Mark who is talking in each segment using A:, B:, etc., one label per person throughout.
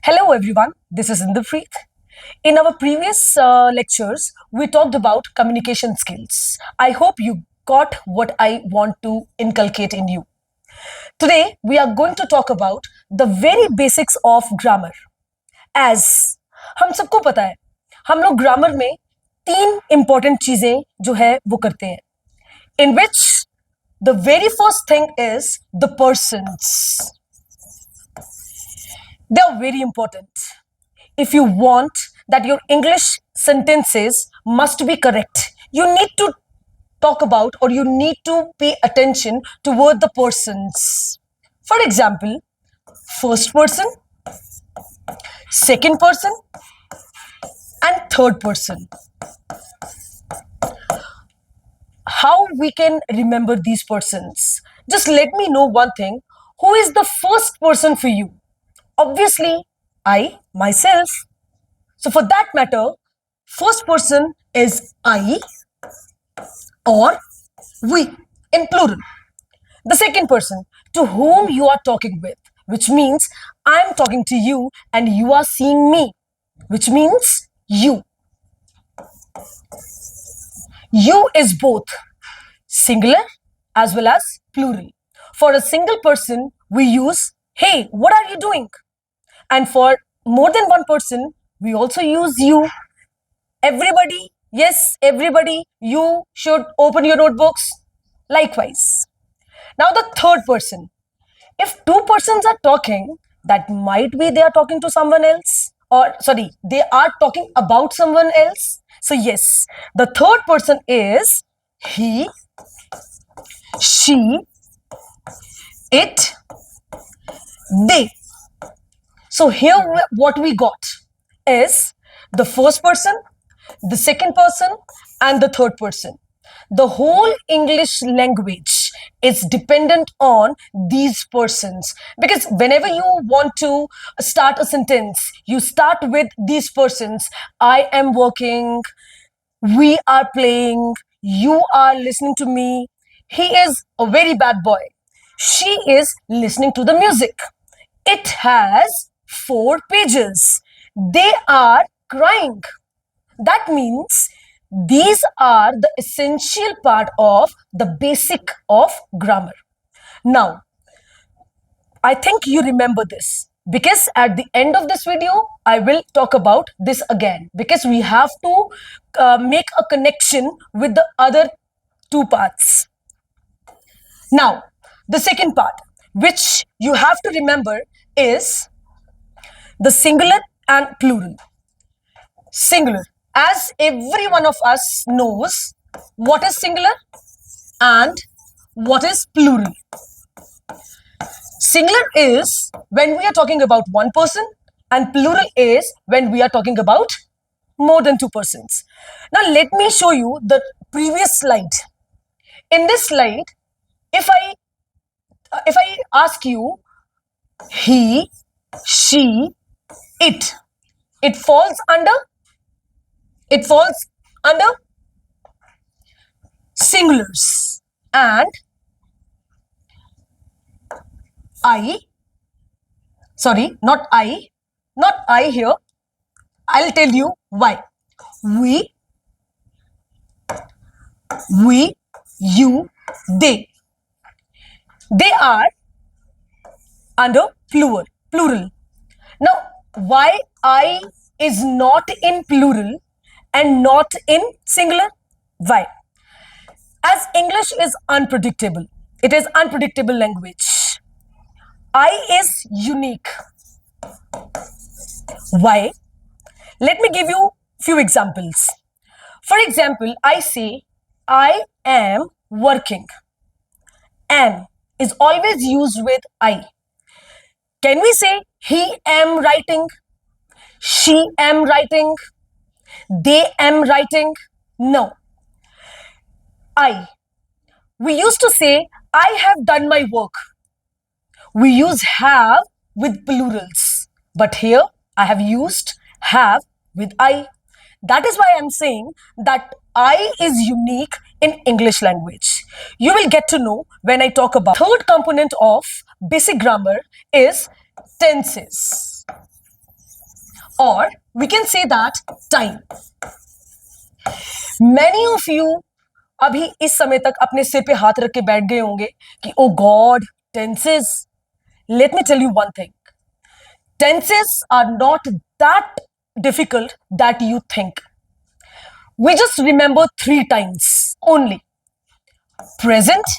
A: Hello everyone, this is Inderpreet. In our previous lectures, we talked about communication skills. I hope you got what I want to inculcate in you. Today, we are going to talk about the very basics of grammar. As हम सबको पता है, हम लोग grammar में तीन important चीजें जो है वो करते हैं. In which the very first thing is the persons. They are very important. If you want that your English sentences must be correct, you need to talk about or you need to pay attention toward the persons. For example, first person, second person, and third person. How we can remember these persons? Just let me know one thing. Who is the first person for you? Obviously, I, myself. So for that matter, first person is I or we in plural. The second person, to whom you are talking with, which means I'm talking to you and you are seeing me, which means you. You is both singular as well as plural. For a single person, we use, hey, what are you doing? And for more than one person, we also use you. Everybody, yes, everybody, you should open your notebooks. Likewise. Now, the third person. If two persons are talking, that might be they are talking to someone else, or sorry, they are talking about someone else. So, yes, the third person is he, she, it, they. So here what we got is the first person, the second person, and the third person. The whole English language is dependent on these persons, because whenever you want to start a sentence, you start with these persons. I am working, we are playing, you are listening to me, he is a very bad boy, she is listening to the music, it has 4 pages, they are crying. That means these are the essential part of the basic of grammar. Now, I think you remember this, because at the end of this video, I will talk about this again, because we have to make a connection with the other 2 parts. Now, the second part, which you have to remember, is the singular and plural. Singular. As every one of us knows, what is singular and what is plural. Singular is when we are talking about one person, and plural is when we are talking about more than 2 persons. Now let me show you the previous slide. In this slide, if I ask you he, she, it falls under singulars, and not I here. I'll tell you why. We, you, they are under plural. Now, why I is not in plural and not in singular? Why? As English is unpredictable, it is unpredictable language. I is unique. Why? Let me give you few examples. For example, I say I am working. Am is always used with I. Can we say he am writing, she am writing, they am writing? No. I. We used to say I have done my work. We use have with plurals, but here I have used have with I. That is why I'm saying that I is unique in English language. You will get to know when I talk about. Third component of basic grammar is tenses. or we can say that time. Many of you अभी इस समय तक अपने सिर पे हाथ रख के बैठ गए होंगे कि oh God, tenses. Let me tell you one thing. Tenses are not that difficult that you think. We just remember 3 times only: present,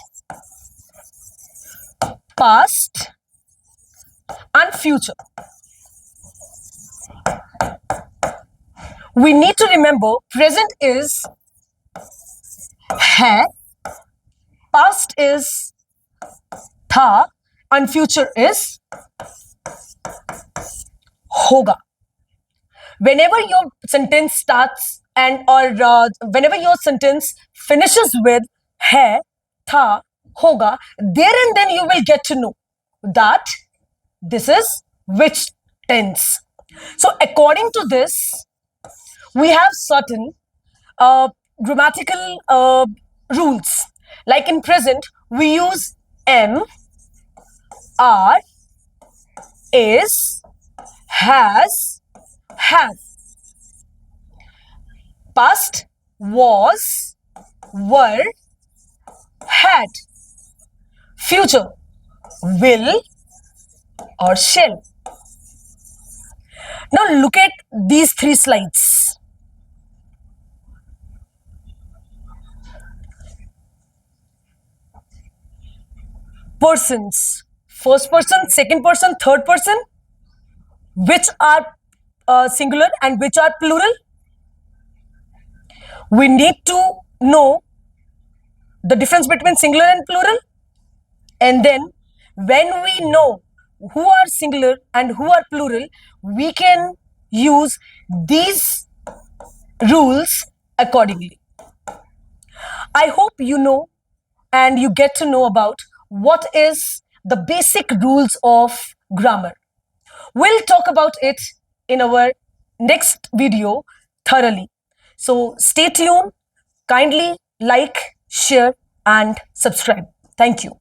A: past, and future. We need to remember present is hai, past is tha, and future is hoga. Whenever your sentence starts whenever your sentence finishes with hai, tha, hoga, there and then you will get to know that this is which tense. So according to this, we have certain grammatical rules. Like in present, we use am, are, is, has, have. Past, was, were, had. Future, will or shall. Now look at these 3 slides. Persons, first person, second person, third person, which are singular and which are plural. We need to know the difference between singular and plural, and then when we know who are singular and who are plural, we can use these rules accordingly. I hope you know and you get to know about what is the basic rules of grammar. We'll talk about it in our next video thoroughly. So stay tuned, kindly like, share, and subscribe. Thank you.